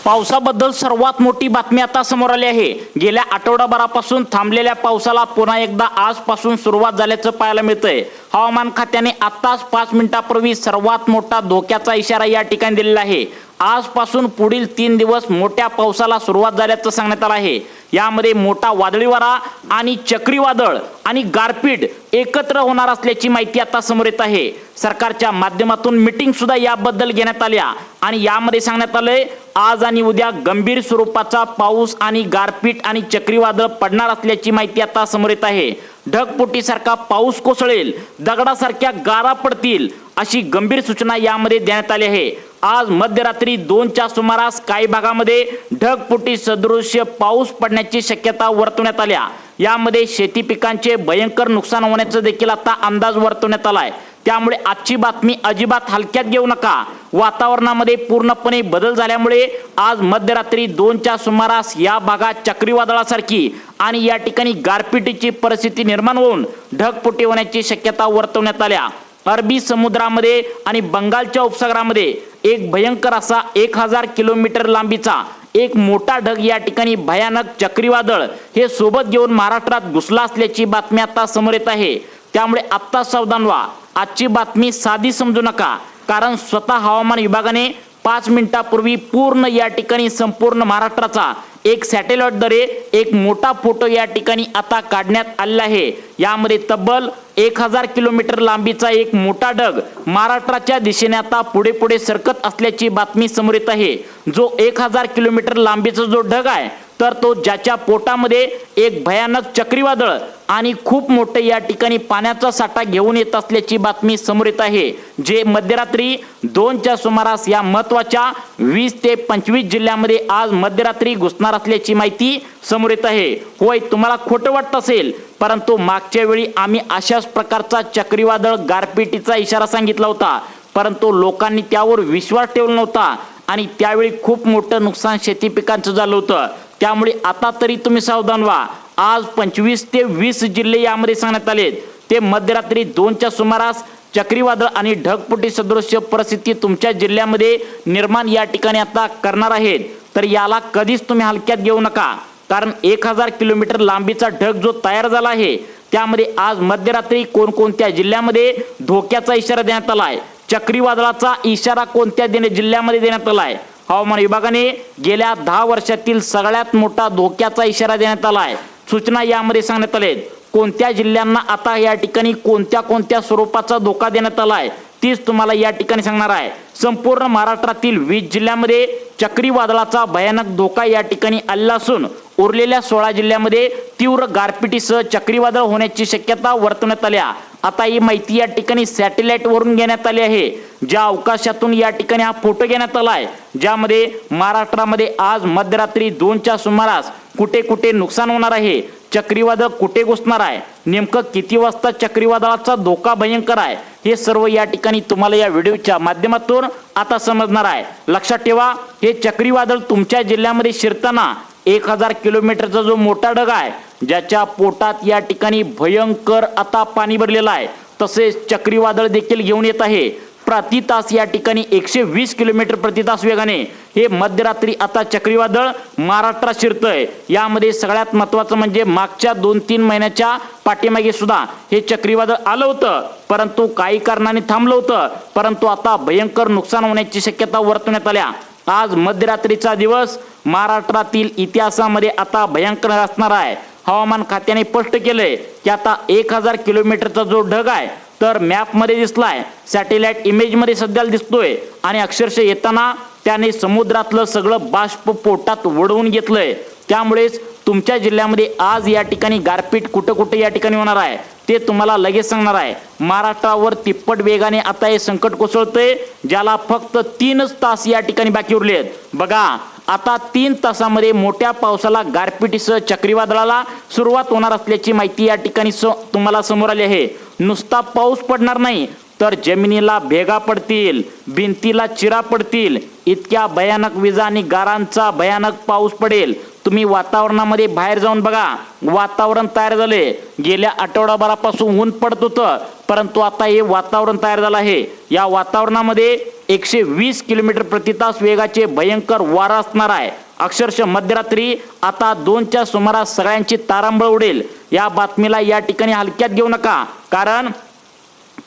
पावसाबद्दल सर्वात मोठी बातमी आता समोर आली आहे। गेल्या आठवडाभरापासून थांबलेल्या पावसाला पुन्हा एकदा आजपासून सुरुवात झाल्याचं पाहायला मिळतंय। हवामान खात्याने आताच 5 मिनिटांपूर्वी सर्वात मोठा धोक्याचा इशारा या ठिकाणी दिलेला आहे। आजपासून पुढील 3 दिवस मोठ्या पावसाला सुरुवात झाल्याचं सांगण्यात आलं आहे। यामध्ये मोठा वादळी वारा आणि चक्रीवादळ आणि गारपीट एकत्र होणार असल्याची माहिती आता समोर येत आहे। सरकारच्या माध्यमातून मीटिंग सुद्धा याबद्दल घेण्यात आल्या आणि यामध्ये सांगण्यात आले आज आणि उद्या गंभीर स्वरूपाचा पाऊस आणि गारपीट आणि चक्रीवादळ पडणार असल्याची माहिती आता समोर येत आहे। ढगफुटीसारखा पाऊस कोसळेल, दगडासारख्या गारा पडतील अशी गंभीर सूचना यामध्ये देण्यात आली आहे। आज मध्यरात्री 2च्या सुमारास काही भागामध्ये ढगफुटी सदृश्य पाऊस पडण्याची शक्यता वर्तवण्यात आल्या। यामध्ये शेती पिकांचे भयंकर नुकसान होण्याचा देखील आता अंदाज वर्तवण्यात आलाय। त्यामुळे आजची बातमी अजिबात हलक्यात घेऊ नका। वातावरणामध्ये पूर्णपणे बदल झाल्यामुळे आज मध्यरात्री 2च्या सुमारास या भागात चक्रीवादळासारखी आणि या ठिकाणी गारपिटीची परिस्थिती निर्माण होऊन ढगफुटी होण्याची शक्यता वर्तवण्यात आल्या। अरबी समुद्रामध्ये आणि बंगालच्या उपसागरामध्ये एक भयंकर असा 1000 किलोमीटर लांबीचा एक मोठा ढग या ठिकाणी भयानक चक्रीवादळ हे सोबत घेऊन महाराष्ट्रात घुसला असल्याची बातमी आता समोर येत आहे। त्यामुळे आत्ता सावधान व्हा। आजची बातमी साधी समजू नका, कारण स्वतः हवामान विभागाने 5 मिनिटांपूर्वी पूर्ण या ठिकाणी संपूर्ण महाराष्ट्राचा एक सॅटेलाइटद्वारे एक मोठा फोटो या ठिकाणी आता काढण्यात आलेला आहे। यामध्ये तब्बल 1000 किलोमीटर लांबीचा एक मोठा ढग महाराष्ट्राच्या दिशेने आता पुढे सरकत असल्याची बातमी समोर येत आहे। जो 1000 किलोमीटर लांबीचा जो ढग आहे तर तो ज्याच्या पोटामध्ये एक भयानक चक्रीवादळ आणि खूप मोठे या ठिकाणी पाण्याचा साठा घेऊन येत असल्याची बातमी समोर येत आहे। जे मध्यरात्री 2च्या सुमारास या महत्त्वाच्या 20 ते 25 जिल्ह्यामध्ये आज मध्यरात्री घुसणार असल्याची माहिती समोर येत आहे। होय, तुम्हाला खोटं वाटत असेल, परंतु मागच्या वेळी आम्ही अशाच प्रकारचा चक्रीवादळ गारपिटीचा इशारा सांगितला होता, परंतु लोकांनी त्यावर विश्वास ठेवला नव्हता आणि त्यावेळी खूप मोठं नुकसान शेती पिकांचं झालं होतं। त्यामुळे आता तरी तुम्ही सावधान व्हा। आज 25 ते 20 जिल्हे यामध्ये सांगण्यात आलेत। ते मध्यरात्री 2च्या सुमारास चक्रीवादळ आणि ढगफुटी सदृश्य परिस्थिती तुमच्या जिल्ह्यामध्ये निर्माण या ठिकाणी आता करणार आहेत। तर याला कधीच तुम्ही हलक्यात घेऊ नका, कारण 1000 किलोमीटर लांबीचा ढग जो तयार झाला आहे त्यामध्ये आज मध्यरात्री कोणकोणत्या जिल्ह्यामध्ये धोक्याचा इशारा देण्यात आलाय, चक्रीवादळाचा इशारा कोणत्या जिल्ह्यामध्ये देण्यात आलाय। हवामान विभागाने गेल्या 10 वर्षातील सगळ्यात मोठा धोक्याचा इशारा देण्यात आलाय। सूचना यामध्ये सांगण्यात आलेत कोणत्या जिल्ह्यांना आता या ठिकाणी कोणत्या स्वरूपाचा धोका देण्यात आलाय तीच तुम्हाला या ठिकाणी सांगणार आहे। संपूर्ण महाराष्ट्रातील 20 जिल्ह्यामध्ये चक्रीवादळाचा भयानक धोका या ठिकाणी आलेला असून उरलेल्या 16 जिल्ह्यामध्ये तीव्र गारपिटीसह चक्रीवादळ होण्याची शक्यता वर्तवण्यात आल्या। आता ही माहिती या ठिकाणी सॅटेलाइट वरून घेण्यात आली आहे। ज्या अवकाशातून या ठिकाणी हा फोटो घेण्यात आलाय, ज्यामध्ये महाराष्ट्रामध्ये आज मध्यरात्री 2च्या सुमारास कुठे नुकसान होणार आहे, चक्रीवादळ कुठे घुसणार आहे, नेमकं किती वाजता चक्रीवादळाचा धोका भयंकर आहे, हे सर्व या ठिकाणी तुम्हाला या व्हिडिओच्या माध्यमातून आता समजणार आहे। लक्षात ठेवा, हे चक्रीवादळ तुमच्या जिल्ह्यामध्ये शिरताना 1000 किलोमीटरचा जो मोठा ढग आहे ज्याच्या पोटात या ठिकाणी भयंकर आता पाणी भरलेलं आहे, तसेच चक्रीवादळ देखील घेऊन येत आहे। प्रति तास या ठिकाणी 120 किलोमीटर प्रति तास वेगाने हे मध्यरात्री आता चक्रीवादळ महाराष्ट्रात शिरतंय। यामध्ये सगळ्यात महत्त्वाचं म्हणजे मागच्या 2-3 महिन्याच्या पाठीमागे सुद्धा हे चक्रीवादळ आलं होतं, परंतु काही कारणाने थांबलं होतं, परंतु आता भयंकर नुकसान होण्याची शक्यता वर्तवण्यात आल्या। आज मध्यरात्रीचा दिवस महाराष्ट्रातील इतिहासामध्ये आता भयंकर असणार आहे। हवामान खात्याने स्पष्ट केलंय की आता 1000 किलोमीटरचा जो ढग आहे तर मॅपमध्ये दिसलाय, सॅटेलाइट इमेजमध्ये सध्या दिसतोय आणि अक्षरशः येताना त्याने समुद्रातलं सगळं बाष्प पोटात वडवून घेतलंय। त्यामुळेच तुमच्या जिल्ह्यामध्ये आज या ठिकाणी गारपीट कुठे या ठिकाणी होणार आहे ते तुम्हाला लगेच सांगणार आहे। महाराष्ट्रावर तिप्पट वेगाने आता हे संकट कोसळतंय, ज्याला फक्त 3च तास या ठिकाणी बाकी उरलेत। बघा, आता 3 तासामध्ये मोठ्या पावसाला गारपिटीसह चक्रीवादळाला सुरुवात होणार असल्याची माहिती या ठिकाणी तुम्हाला समोर आली आहे। नुसता पाऊस पडणार नाही तर जमिनीला भेगा पडतील, भिंतीला चिरा पडतील, इतक्या भयानक विजा आणि गारांचा भयानक पाऊस पडेल। तुम्ही वातावरणामध्ये बाहेर जाऊन बघा, वातावरण तयार झाले। गेल्या आठवडाभरापासून ऊन पडत होतं, परंतु आता हे वातावरण तयार झालं आहे। या वातावरणामध्ये 120 किलोमीटर प्रति तास वेगाचे भयंकर वारा असणार आहे। अक्षरशः मध्यरात्री आता 2च्या सुमारास सगळ्यांची तारांबळ उडेल। या बातमीला या ठिकाणी हलक्यात घेऊ नका, कारण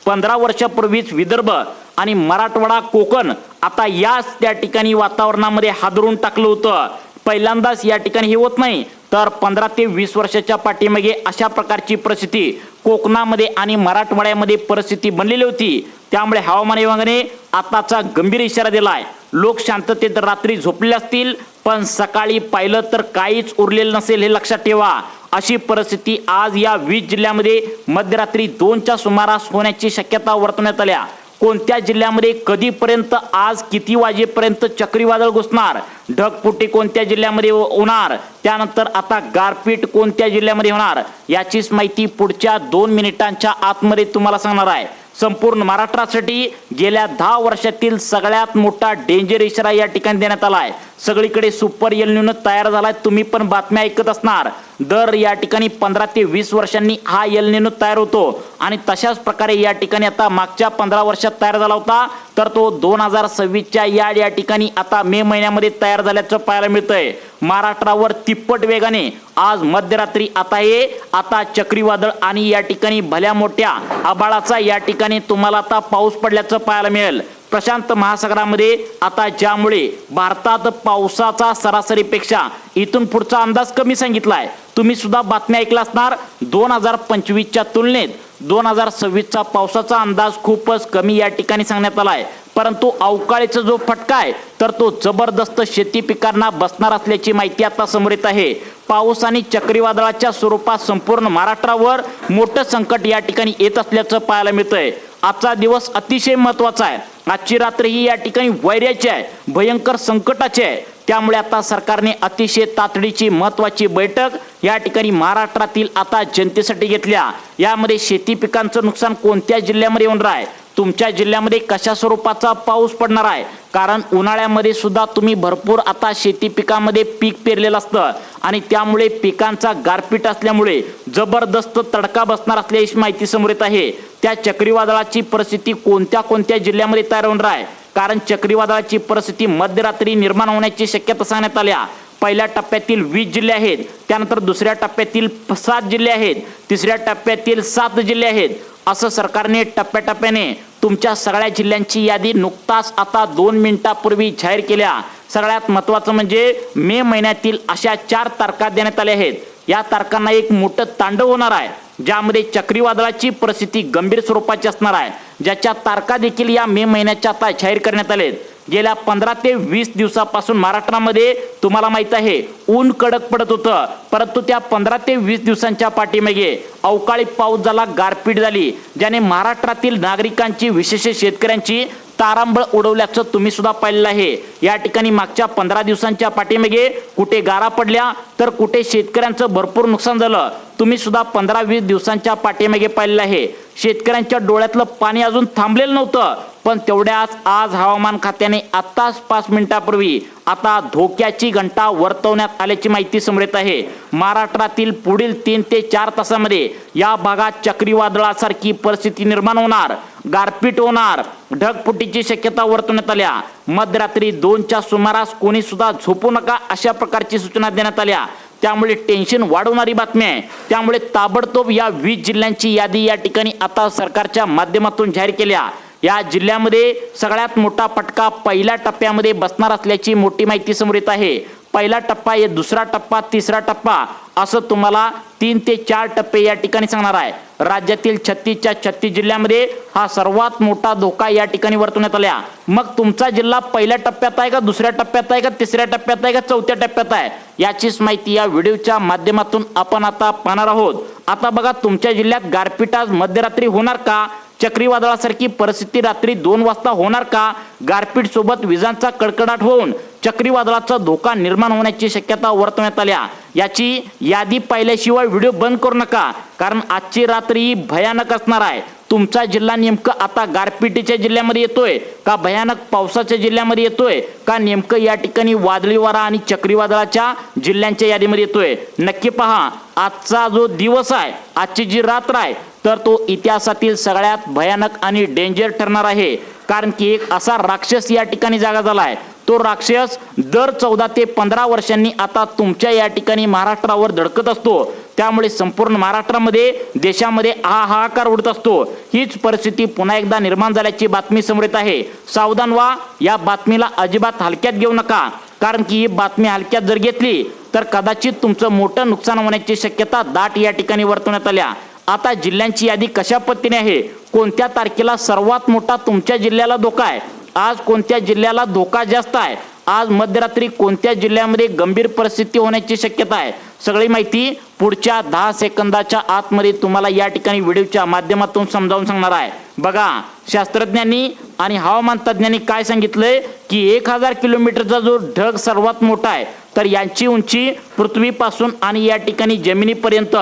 15 वर्षापूर्वीच विदर्भ आणि मराठवाडा कोकण आता याच त्या ठिकाणी वातावरणामध्ये हादरून टाकलं होतं। पहिल्यांदाच या ठिकाणी हे होत नाही, तर 15 ते 20 वर्षाच्या पाठीमागे अशा प्रकारची परिस्थिती कोकणामध्ये आणि मराठवाड्यामध्ये परिस्थिती बनलेली होती। त्यामुळे हवामान विभागाने आताचा गंभीर इशारा दिलाय। लोक शांततेत रात्री झोपलेले असतील, पण सकाळी पाहिलं तर काहीच उरलेलं नसेल, हे लक्षात ठेवा। अशी परिस्थिती आज या 20 जिल्ह्यामध्ये मध्यरात्री 2च्या सुमारास होण्याची शक्यता वर्तवण्यात आल्या। कोणत्या जिल्ह्यामध्ये कधीपर्यंत, आज किती वाजेपर्यंत चक्रीवादळ घुसणार, ढगफुटी कोणत्या जिल्ह्यामध्ये होणार, त्यानंतर आता गारपीट कोणत्या जिल्ह्यामध्ये होणार, याचीच माहिती पुढच्या 2 मिनिटांच्या आतमध्ये तुम्हाला सांगणार आहे। संपूर्ण महाराष्ट्रासाठी गेल्या 10 वर्षातील सगळ्यात मोठा डेंजर इशारा या ठिकाणी देण्यात आला आहे। सगळीकडे सुपर एल निनो तयार झालाय। तुम्ही पण बातम्या ऐकत असणार, दर या ठिकाणी 15 ते 20 वर्षांनी हा एल निनो तयार होतो आणि तशाच प्रकारे या ठिकाणी आता मागच्या 15 वर्षात तयार झाला होता, तर तो 2026च्या या ठिकाणी आता मे महिन्यामध्ये तयार झाल्याचं पाहायला मिळतंय। महाराष्ट्रावर तिप्पट वेगाने आज मध्यरात्री आता चक्रीवादळ आणि या ठिकाणी भल्या मोठ्या आभाळाचा या ठिकाणी तुम्हाला आता पाऊस पडल्याचं पाहायला मिळेल। प्रशांत महासागरामध्ये आता ज्यामुळे भारतात पावसाचा सरासरीपेक्षा इथून पुढचा अंदाज कमी सांगितलाय। तुम्ही सुद्धा बातम्या ऐकल्या असणार, 2025च्या तुलनेत 2026चा पावसाचा अंदाज खूपच कमी या ठिकाणी सांगण्यात आलाय। परंतु अवकाळीचा जो फटका आहे तर तो जबरदस्त शेती पिकांना बसणार असल्याची माहिती आता समोर येत आहे। पाऊस आणि चक्रीवादळाच्या स्वरूपात संपूर्ण महाराष्ट्रावर मोठं संकट या ठिकाणी येत असल्याचं पाहायला मिळतंय। आजचा दिवस अतिशय महत्त्वाचा आहे। आजची रात्र ही या ठिकाणी वैर्याची आहे, भयंकर संकटाची आहे। त्यामुळे आता सरकारने अतिशय तातडीची महत्त्वाची बैठक या ठिकाणी महाराष्ट्रातील आता जनतेसाठी घेतल्या। यामध्ये शेती पिकांचं नुकसान कोणत्या जिल्ह्यामध्ये होणार आहे, तुमच्या जिल्ह्यामध्ये कशा स्वरूपाचा पाऊस पडणार आहे, कारण उन्हाळ्यामध्ये सुद्धा तुम्ही भरपूर आता शेती पिकामध्ये पीक पेरलेलं असतं आणि त्यामुळे पिकांचा गारपीट असल्यामुळे जबरदस्त तडका बसणार असल्याची माहिती समोर येत आहे। त्या चक्रीवादळाची परिस्थिती कोणत्या जिल्ह्यामध्ये तयार होणार आहे, कारण चक्रीवादळाची परिस्थिती मध्यरात्री निर्माण होण्याची शक्यता सांगण्यात आल्या। पहिल्या टप्प्यातील 20 जिल्हे आहेत, त्यानंतर दुसऱ्या टप्प्यातील 7 जिल्हे आहेत, तिसऱ्या टप्प्यातील 7 जिल्हे आहेत। असं सरकारने टप्प्याटप्प्याने तुमच्या सगळ्या जिल्ह्यांची यादी नुकताच आता 2 मिनिटांपूर्वी जाहीर केल्या। सगळ्यात महत्त्वाचं म्हणजे मे महिन्यातील अशा 4 तारखा देण्यात आल्या आहेत। या तारखांना एक मोठं तांडव होणार आहे, ज्यामध्ये चक्रीवादळाची परिस्थिती गंभीर स्वरूपाची असणार आहे, ज्याच्या तारखा देखील या मे महिन्याच्या आता जाहीर करण्यात आल्या आहेत। गेल्या 15 ते 20 दिवसापासून महाराष्ट्रामध्ये तुम्हाला माहित आहे ऊन कडक पडत होतं, परंतु त्या 15 ते 20 दिवसांच्या पाठीमागे अवकाळी पाऊस झाला, गारपीट झाली, ज्याने महाराष्ट्रातील नागरिकांची विशेष शेतकऱ्यांची तारांबळ उडवल्याचं तुम्ही सुद्धा पाहिलेलं आहे। या ठिकाणी मागच्या 15 दिवसांच्या पाठीमागे कुठे गारा पडल्या तर कुठे शेतकऱ्यांचं भरपूर नुकसान झालं। तुम्ही सुद्धा 15-20 दिवसांच्या पाठीमागे पाहिलेलं आहे। शेतकऱ्यांच्या डोळ्यातलं पाणी अजून थांबलेलं नव्हतं, पण तेवढ्याच आज हवामान खात्याने आत्ताच 5 मिनिटांपूर्वी आता धोक्याची घंटा वर्तवण्यात आल्याची माहिती समोर येत आहे। महाराष्ट्रातील पुढील 3 ते 4 तासामध्ये या भागात चक्रीवादळासारखी परिस्थिती निर्माण होणार, गारपीट होणार, ढगफुटीची शक्यता वर्तवण्यात आल्या। मध्यरात्री 2च्या सुमारास कोणी सुद्धा झोपू नका अशा प्रकारची सूचना देण्यात आल्या। त्यामुळे टेन्शन वाढवणारी बातमी आहे। त्यामुळे ताबडतोब या 20 जिल्ह्यांची यादी या ठिकाणी आता सरकारच्या माध्यमातून जाहीर केल्या। या जिल्ह्यामध्ये सगळ्यात मोठा फटका पहिल्या टप्प्यामध्ये बसणार असल्याची मोठी माहिती समोर येत आहे। पहिला टप्पा, दुसरा टप्पा, तिसरा टप्पा असं तुम्हाला 3 ते 4 टप्पे या ठिकाणी सांगणार आहे। राज्यातील 36च्या 36 जिल्ह्यामध्ये हा सर्वात मोठा धोका या ठिकाणी वर्तवण्यात आला। मग तुमचा जिल्हा पहिल्या टप्प्यात आहे का, दुसऱ्या टप्प्यात आहे का, तिसऱ्या टप्प्यात आहे का, चौथ्या टप्प्यात आहे, याचीच माहिती या व्हिडिओच्या माध्यमातून आपण आता पाहणार आहोत। आता बघा, तुमच्या जिल्ह्यात गारपीट आज मध्यरात्री होणार का, चक्रीवादळासारखी परिस्थिती रात्री 2 वाजता होणार का, गारपीट सोबत विजांचा कडकडाट होऊन चक्रीवादळाचा धोका निर्माण होण्याची शक्यता वर्तवण्यात आल्या। याची यादी पाहिल्याशिवाय व्हिडिओ बंद करू नका, कारण आजची रात्री भयानक असणार आहे। तुमचा जिल्हा नेमकं आता गारपिटीच्या जिल्ह्यामध्ये येतोय का, भयानक पावसाच्या जिल्ह्यामध्ये येतोय का, नेमकं या ठिकाणी वादळी वारा आणि चक्रीवादळाच्या जिल्ह्यांच्या यादीमध्ये येतोय, नक्की पहा। आजचा जो दिवस आहे, आजची जी रात्र आहे, तर तो इतिहासातील सगळ्यात भयानक आणि डेंजर ठरणार आहे। कारण की एक असा राक्षस या ठिकाणी जागा झालाय, तो राक्षस दर 14 ते 15 वर्षांनी आता तुमच्या या ठिकाणी महाराष्ट्रावर धडकत असतो। त्यामुळे संपूर्ण महाराष्ट्रामध्ये देशामध्ये हाहाकार उडत असतो। हीच परिस्थिती पुन्हा एकदा निर्माण झाल्याची बातमी समोर येत आहे। सावधान व्हा, या बातमीला अजिबात हलक्यात घेऊ नका, कारण की ही बातमी हलक्यात जर घेतली तर कदाचित तुमचं मोठं नुकसान होण्याची शक्यता दाट या ठिकाणी वर्तवण्यात आल्या। आता जिल्ह्यांची यादी कशा पद्धतीने आहे, कोणत्या तारखेला सर्वात मोठा तुमच्या जिल्ह्याला धोका आहे, आज कोणत्या जिल्ह्याला धोका जास्त आहे, आज मध्यरात्री कोणत्या जिल्ह्यामध्ये गंभीर परिस्थिती होण्याची शक्यता आहे, सगळी माहिती पुढच्या 10 सेकंदाच्या आतमध्ये तुम्हाला या ठिकाणी व्हिडिओच्या माध्यमातून समजावून सांगणार आहे। बघा, शास्त्रज्ञांनी आणि हवामान तज्ञांनी काय सांगितलंय की 1000 किलोमीटरचा जो ढग सर्वात मोठा आहे, तर यांची उंची पृथ्वीपासून आणि या ठिकाणी जमिनीपर्यंत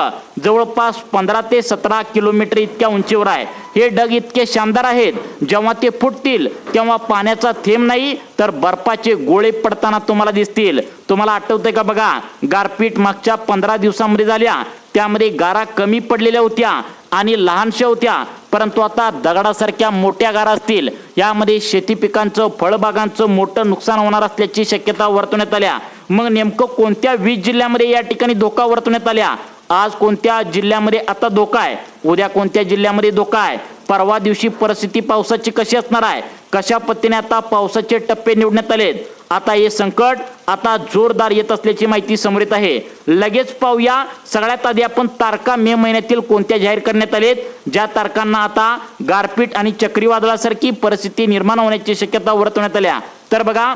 जवळपास 15 ते 17 किलोमीटर इतक्या उंचीवर आहे। हे ढग इतके शानदार आहेत, जेव्हा ते फुटतील तेव्हा पाण्याचा थेंब नाही तर बर्फाचे गोळे पडताना तुम्हाला दिसतील। तुम्हाला आठवतंय का? बघा, गारपीट मागच्या 15 दिवसांमध्ये झाल्या, त्यामध्ये गारा कमी पडलेल्या होत्या आणि लहानशा होत्या, परंतु आता दगडासारख्या मोठ्या गारा असतील। यामध्ये शेती पिकांचं, फळबागांचं मोठं नुकसान होणार असल्याची शक्यता वर्तवण्यात आल्या। मग नेमकं कोणत्या 20 जिल्ह्यामध्ये या ठिकाणी धोका वर्तवण्यात आल्या, आज कोणत्या जिल्ह्यामध्ये आता धोका आहे, उद्या कोणत्या जिल्ह्यामध्ये धोका आहे, परवा दिवशी परिस्थिती पावसाची कशी असणार आहे, कशा पद्धतीने आता पावसाचे टप्पे निवडण्यात आलेत। आता हे संकट आता जोरदार येत असल्याची माहिती समोर येत आहे। लगेच पाहूया, सगळ्यात आधी आपण तारखा मे महिन्यातील कोणत्या जाहीर करण्यात आलेत, ज्या तारखांना आता गारपीट आणि चक्रीवादळासारखी परिस्थिती निर्माण होण्याची शक्यता वर्तवण्यात आल्या। तर बघा,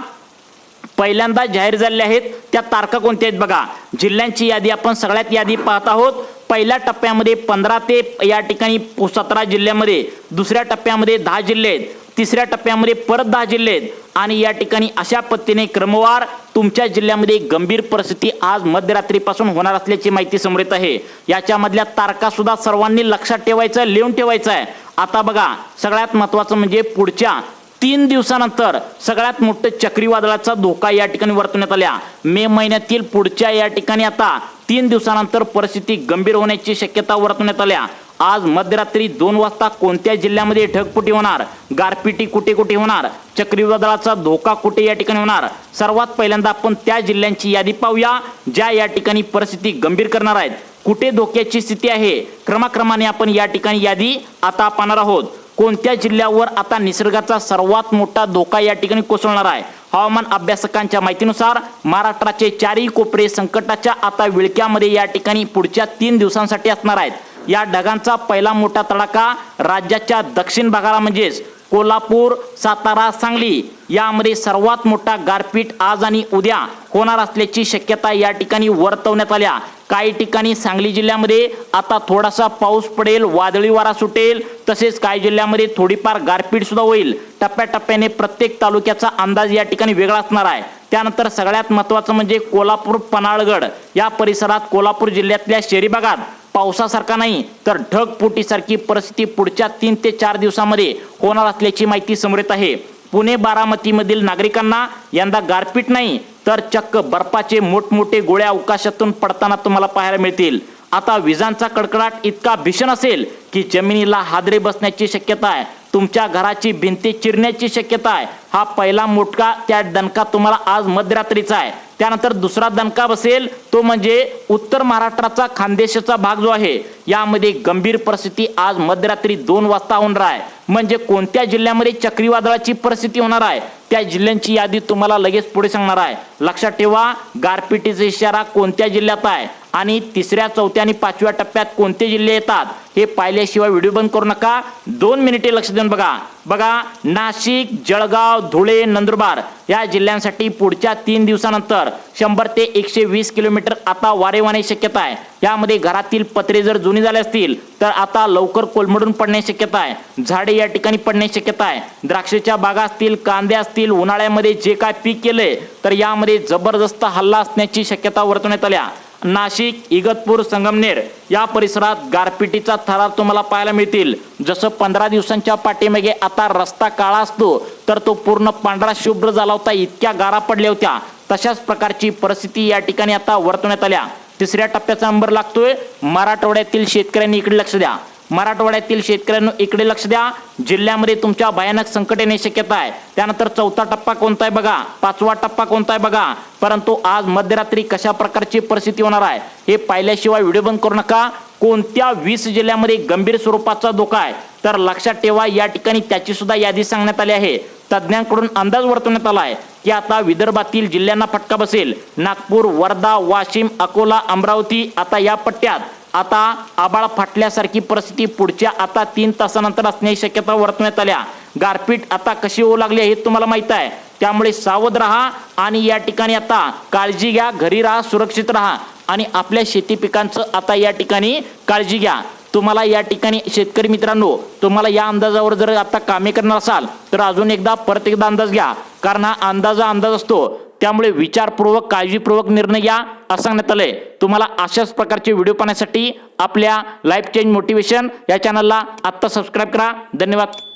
पहिल्यांदा जाहीर झालेल्या आहेत त्या तारखा कोणत्या आहेत? बघा, जिल्ह्यांची यादी आपण सगळ्यात यादी पाहत आहोत। पहिल्या टप्प्यामध्ये 15 ते या ठिकाणी 17 जिल्ह्यामध्ये, दुसऱ्या टप्प्यामध्ये 10 जिल्हे आहेत, तिसऱ्या टप्प्यामध्ये परत 10 जिल्हे आहेत आणि या ठिकाणी अशा पद्धतीने क्रमवार तुमच्या जिल्ह्यामध्ये गंभीर परिस्थिती आज मध्यरात्रीपासून होणार असल्याची माहिती समोर येत आहे। याच्यामधल्या तारखा सुद्धा सर्वांनी लक्षात ठेवायचं, लिहून ठेवायचं आहे। आता बघा, सगळ्यात महत्त्वाचं म्हणजे पुढच्या 3 दिवसानंतर सगळ्यात मोठं चक्रीवादळाचा धोका या ठिकाणी वर्तवण्यात आल्या। मे महिन्यातील पुढच्या या ठिकाणी आता 3 दिवसानंतर परिस्थिती गंभीर होण्याची शक्यता वर्तवण्यात आल्या। आज मध्यरात्री 2 वाजता कोणत्या जिल्ह्यामध्ये ढगफुटी होणार, गारपिटी कुठे कुठे होणार, चक्रीवादळाचा धोका कुठे या ठिकाणी होणार, सर्वात पहिल्यांदा आपण त्या जिल्ह्यांची यादी पाहूया ज्या या ठिकाणी परिस्थिती गंभीर करणार आहेत, कुठे धोक्याची स्थिती आहे। क्रमाक्रमाने आपण या ठिकाणी यादी आता पाहणार आहोत। कोणत्या जिल्ह्यावर आता निसर्गाचा सर्वात मोठा धोका या ठिकाणी कोसळणार आहे? हवामान अभ्यासकांच्या माहितीनुसार महाराष्ट्राचे चारही कोपरे संकटाच्या आता विळख्यामध्ये या ठिकाणी पुढच्या 3 दिवसांसाठी असणार आहेत। या ढगांचा पहिला मोठा तडाखा राज्याच्या दक्षिण भागाला म्हणजेच कोल्हापूर, सातारा, सांगली यामध्ये सर्वात मोठा गारपीट आज आणि उद्या होणार असल्याची शक्यता या ठिकाणी वर्तवण्यात आल्या। काही ठिकाणी सांगली जिल्ह्यामध्ये आता थोडासा पाऊस पडेल, वादळी वारा सुटेल, तसेच काही जिल्ह्यामध्ये थोडीफार गारपीट सुद्धा होईल। टप्प्याटप्प्याने प्रत्येक तालुक्याचा अंदाज या ठिकाणी वेगळा असणार आहे। त्यानंतर सगळ्यात महत्त्वाचं म्हणजे कोल्हापूर, पन्हाळगड या परिसरात, कोल्हापूर जिल्ह्यातल्या शहरी भागात पावसासारखा नाही तर ढगफुटीसारखी परिस्थिती पुढच्या 3 ते 4 दिवसांमध्ये होणार असल्याची माहिती समोर येत आहे। पुणे, बारामतीमधील नागरिकांना यंदा गारपीट नाही तर चक्क बर्फाचे मोठमोठे गोळे आकाशातून पडताना तुम्हाला पाहायला मिळतील। आता विजांचा कडकडाट इतका भीषण असेल की जमिनीला हादरे बसण्याची शक्यता आहे, तुमच्या घराची भिंती चिरण्याची शक्यता आहे। हा पहिला मोठा त्या दणका तुम्हाला आज मध्यरात्रीचा आहे। त्यानंतर दुसरा दणका बसेल तो म्हणजे उत्तर महाराष्ट्राचा खानदेशचा भाग जो आहे, यामध्ये गंभीर परिस्थिती आज मध्यरात्री 2 वाजता होणार आहे। म्हणजे कोणत्या जिल्ह्यामध्ये चक्रीवादळाची परिस्थिती होणार आहे त्या जिल्ह्यांची यादी तुम्हाला लगेच पुढे सांगणार आहे। लक्षात ठेवा, गारपिटीचा इशारा कोणत्या जिल्ह्यात आहे आणि 3ऱ्या, 4थ्या आणि 5व्या टप्प्यात कोणते जिल्हे येतात हे पाहिल्याशिवाय व्हिडिओ बंद करू नका। 2 मिनिटे लक्ष देऊन बघा, नाशिक, जळगाव, धुळे, नंदुरबार या जिल्ह्यांसाठी पुढच्या 3 दिवसानंतर 100 ते 120 किलोमीटर आता वारे वाहण्याची शक्यता आहे। यामध्ये घरातील पत्रे जर जुनी झाले असतील तर आता लवकर कोलमडून पडण्याची शक्यता आहे, झाडे या ठिकाणी पडण्याची शक्यता आहे। द्राक्षाच्या बागा असतील, कांदे असतील, उन्हाळ्यामध्ये जे काय पीक केले तर यामध्ये जबरदस्त हल्ला असण्याची शक्यता वर्तवण्यात आल्या। नाशिक, इगतपूर, संगमनेर या परिसरात गारपिटीचा थरार तुम्हाला पाहायला मिळतील। जसं 15 दिवसांच्या पाठीमागे आता रस्ता काळा असतो तर तो पूर्ण पांढरा शुभ्र झाला होता, इतक्या गारा पडल्या होत्या, तशाच प्रकारची परिस्थिती या ठिकाणी आता वर्तवण्यात आल्या। 3ऱ्या टप्प्याचा नंबर लागतोय मराठवाड्यातील शेतकऱ्यांनी, इकडे लक्ष द्या। मराठवाड्यातील शेतकऱ्यांनो इकडे लक्ष द्या. जिल्ह्यामध्ये तुमच्या भयानक संकट येण्याची शक्यता आहे. त्यानंतर चौथा टप्पा कोणता आहे बघा, पाचवा टप्पा कोणता आहे बघा. परंतु आज मध्यरात्री कशा प्रकारची परिस्थिती होणार आहे हे पाहिल्याशिवाय व्हिडिओ बंद करू नका. कोणत्या 20 जिल्ह्यामध्ये गंभीर स्वरूपाचा धोका आहे तर लक्षात ठेवा, या ठिकाणी त्याची सुद्धा यादी सांगण्यात आली आहे. तज्ज्ञांकडून अंदाज वर्तवण्यात आला आहे की आता विदर्भातील जिल्ह्यांना फटका बसेल. नागपूर, वर्धा, वाशिम, अकोला, अमरावती आता या पट्ट्यात आता आबाळ फाटल्यासारखी परिस्थिती पुढच्या आता 3 तासानंतर असण्याची शक्यता वर्तवण्यात आल्या. गारपीट आता कशी होऊ लागली हे तुम्हाला माहित आहे. त्यामुळे सावध राहा आणि या ठिकाणी आता काळजी घ्या. घरी राहा, सुरक्षित राहा आणि आपल्या शेती पिकांचं आता या ठिकाणी काळजी घ्या. तुम्हाला या ठिकाणी शेतकरी मित्रांनो, तुम्हाला या अंदाजावर जर आता कामे करणार असाल तर अजून परत एकदा अंदाज घ्या, कारण हा अंदाज असतो. त्यामुळे विचारपूर्वक, काळजीपूर्वक निर्णय घ्या असं सांगण्यात आलंय. तुम्हाला अशाच प्रकारचे व्हिडिओ पाहण्यासाठी आपल्या लाईफ चेंज मोटिवेशन या चॅनलला आत्ता सबस्क्राईब करा. धन्यवाद.